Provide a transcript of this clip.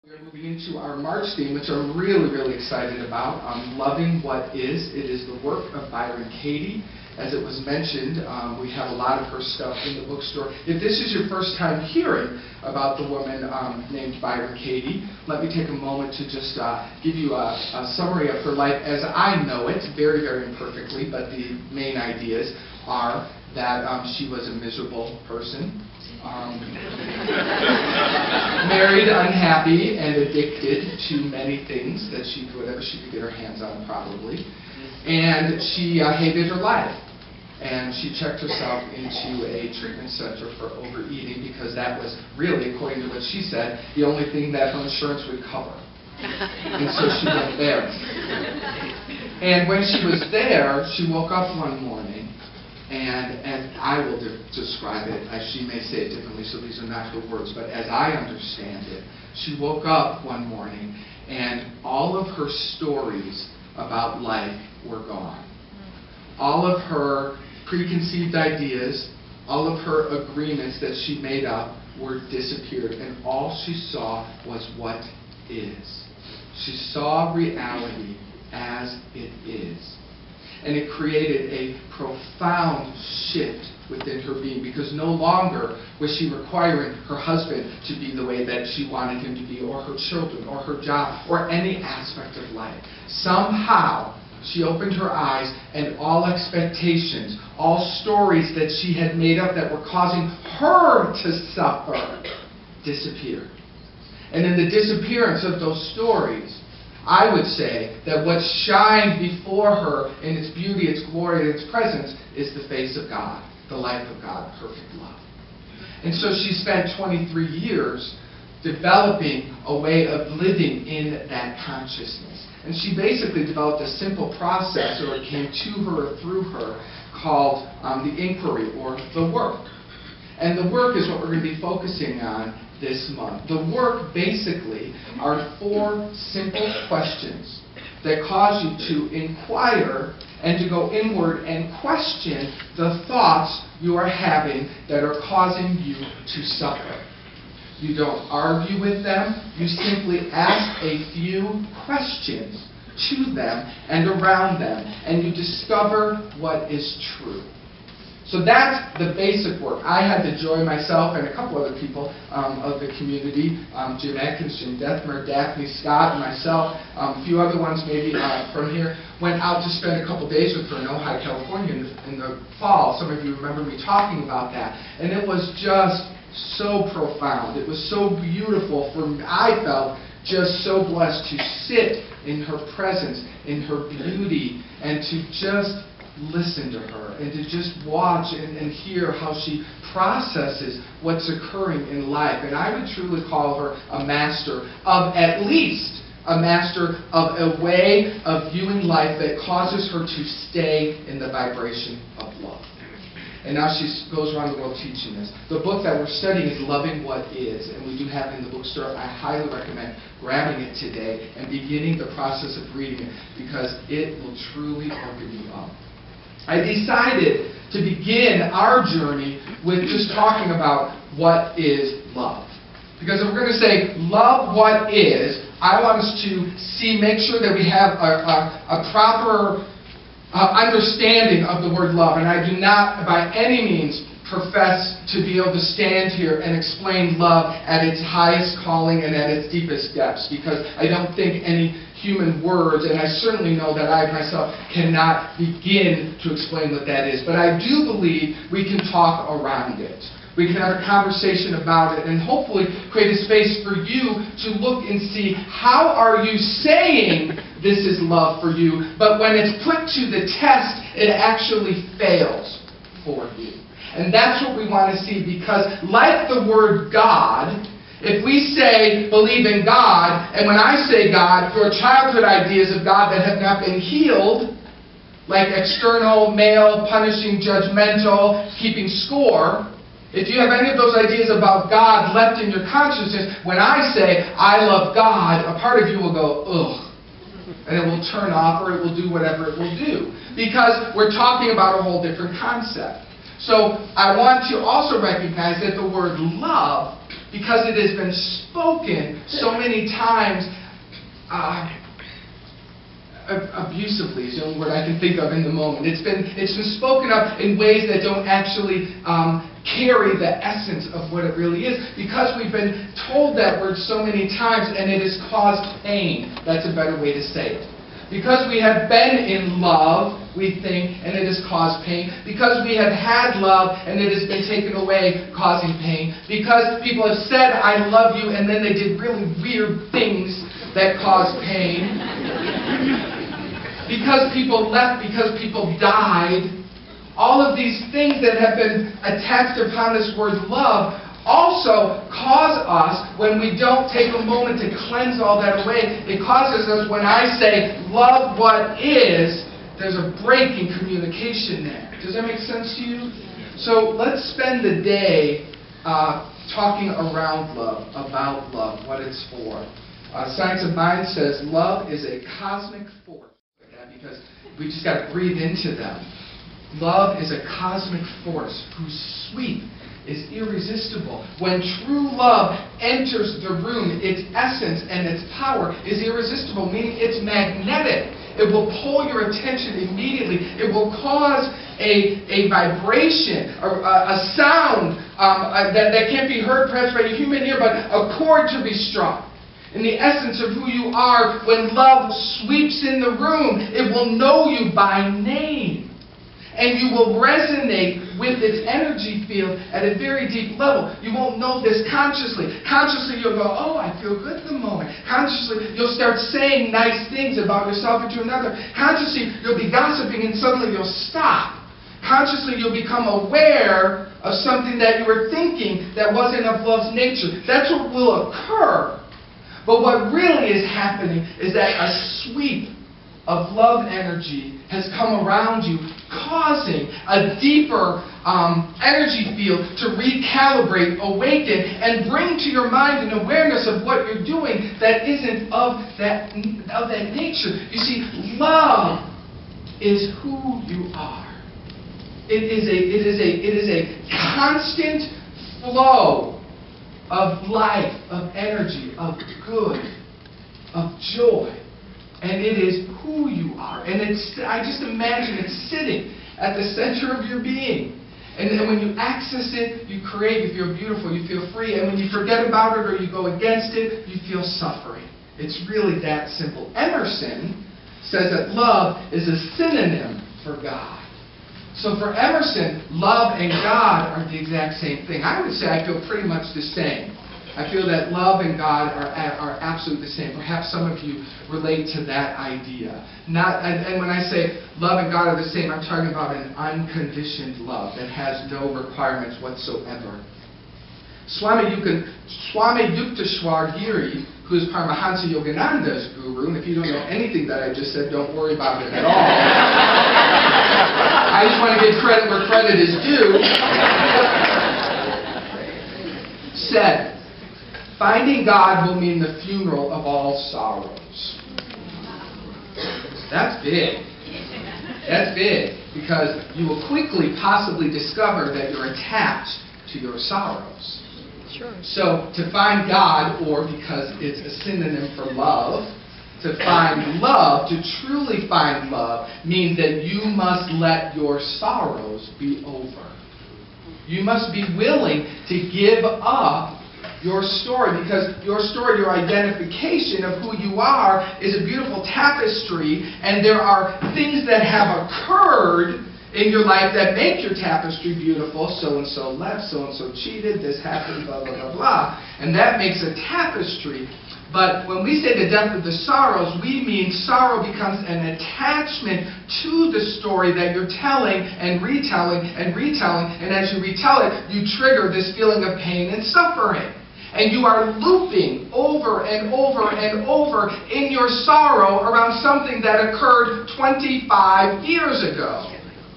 We're moving into our March theme, which I'm really excited about, Loving What Is. It is the work of Byron Katie. As it was mentioned, we have a lot of her stuff in the bookstore. If this is your first time hearing about the woman named Byron Katie, let me take a moment to just give you a summary of her life as I know it, very imperfectly, but the main ideas are that she was a miserable person, married, unhappy, and addicted to many things that whatever she could get her hands on, probably. And she hated her life. And she checked herself into a treatment center for overeating because that was really, according to what she said, the only thing that her insurance would cover. And so she went there. And when she was there, she woke up one morning, and I will describe it, as she may say it differently, so these are not her words, but as I understand it, she woke up one morning, and all of her stories about life were gone. All of her preconceived ideas, all of her agreements that she made up were disappeared, and all she saw was what is. She saw reality as it is. And it created a profound shift within her being, because no longer was she requiring her husband to be the way that she wanted him to be, or her children, or her job, or any aspect of life. Somehow, she opened her eyes, and all expectations, all stories that she had made up that were causing her to suffer, disappeared. And in the disappearance of those stories, I would say that what shined before her in its beauty, its glory, and its presence is the face of God, the life of God, perfect love. And so she spent 23 years developing a way of living in that consciousness. And she basically developed a simple process, or it came to her or through her, called the inquiry, or the work. And the work is what we're going to be focusing on this month. The work basically are 4 simple questions that cause you to inquire and to go inward and question the thoughts you are having that are causing you to suffer. You don't argue with them. You simply ask a few questions to them and around them, and you discover what is true. So that's the basic work. I had the joy myself, and a couple other people of the community, Jim Atkins, Jim Dethmer, Daphne Scott, and myself, a few other ones maybe from here, went out to spend a couple days with her in Ojai, California in the fall. Some of you remember me talking about that. And it was just so profound. It was so beautiful. I felt just so blessed to sit in her presence, in her beauty, and to just listen to her, and to just watch and hear how she processes what's occurring in life. And I would truly call her a master of, at least a master of a way of viewing life that causes her to stay in the vibration of love. And now she goes around the world teaching this. The book that we're studying is Loving What Is, and we do have it in the bookstore. I highly recommend grabbing it today and beginning the process of reading it, because it will truly open you up. I decided to begin our journey with just talking about what is love. Because if we're going to say love what is, I want us to make sure that we have a proper understanding of the word love. And I do not by any means profess to be able to stand here and explain love at its highest calling and at its deepest depths, because I don't think any human words, and I certainly know that I myself cannot begin to explain what that is. But I do believe we can talk around it. We can have a conversation about it, and hopefully create a space for you to look and see, how are you saying this is love for you, but when it's put to the test, it actually fails for you. And that's what we want to see, because like the word God, if we say, believe in God, and when I say God, your childhood ideas of God that have not been healed, like external, male, punishing, judgmental, keeping score, if you have any of those ideas about God left in your consciousness, when I say, I love God, a part of you will go, ugh. And it will turn off, or it will do whatever it will do. Because we're talking about a whole different concept. So I want to also recognize that the word love because it has been spoken so many times abusively is the only word I can think of in the moment. It's been spoken of in ways that don't actually carry the essence of what it really is, because we've been told that word so many times and it has caused pain. That's a better way to say it. Because we have been in love, we think, and it has caused pain. Because we have had love and it has been taken away, causing pain. Because people have said, I love you, and then they did really weird things that caused pain. Because people left, because people died. All of these things that have been attached upon this word love also cause us, when we don't take a moment to cleanse all that away, it causes us, when I say love what is, there's a break in communication there. Does that make sense to you? So let's spend the day talking around love, about love, what it's for. Science of Mind says love is a cosmic force. Because we just got to breathe into them. Love is a cosmic force whose sweep is irresistible. When true love enters the room, its essence and its power is irresistible, meaning it's magnetic. It will pull your attention immediately. It will cause a vibration, a sound that can't be heard perhaps by a human ear, but a chord to be struck. In the essence of who you are, when love sweeps in the room, it will know you by name. And you will resonate with its energy field at a very deep level. You won't know this consciously. Consciously, you'll go, oh, I feel good at the moment. Consciously, you'll start saying nice things about yourself or to another. Consciously, you'll be gossiping and suddenly you'll stop. Consciously, you'll become aware of something that you were thinking that wasn't of love's nature. That's what will occur. But what really is happening is that a sweep of love energy has come around you, causing a deeper energy field to recalibrate, awaken, and bring to your mind an awareness of what you're doing that isn't of that nature. You see, love is who you are. It is a constant flow of life, of energy, of good, of joy. And it is who you are. And I just imagine it's sitting at the center of your being. And then when you access it, you create, you feel beautiful, you feel free. And when you forget about it or you go against it, you feel suffering. It's really that simple. Emerson says that love is a synonym for God. So for Emerson, love and God are the exact same thing. I would say I feel pretty much the same. I feel that love and God are absolutely the same. Perhaps some of you relate to that idea. And when I say love and God are the same, I'm talking about an unconditioned love that has no requirements whatsoever. Swami Yukteswar Giri, who is Paramahansa Yogananda's guru, and if you don't know anything that I just said, don't worry about it at all. I just want to give credit where credit is due. Said, finding God will mean the funeral of all sorrows. That's big. That's big, because you will quickly possibly discover that you're attached to your sorrows. Sure. So to find God, or because it's a synonym for love, to find love, to truly find love, means that you must let your sorrows be over. You must be willing to give up your story, because your story, your identification of who you are, is a beautiful tapestry, and there are things that have occurred in your life that make your tapestry beautiful. So-and-so left, so-and-so cheated, this happened, blah, blah, blah, blah. And that makes a tapestry. But when we say the depth of the sorrows, we mean sorrow becomes an attachment to the story that you're telling and retelling and retelling. And as you retell it, you trigger this feeling of pain and suffering. And you are looping over and over and over in your sorrow around something that occurred 25 years ago.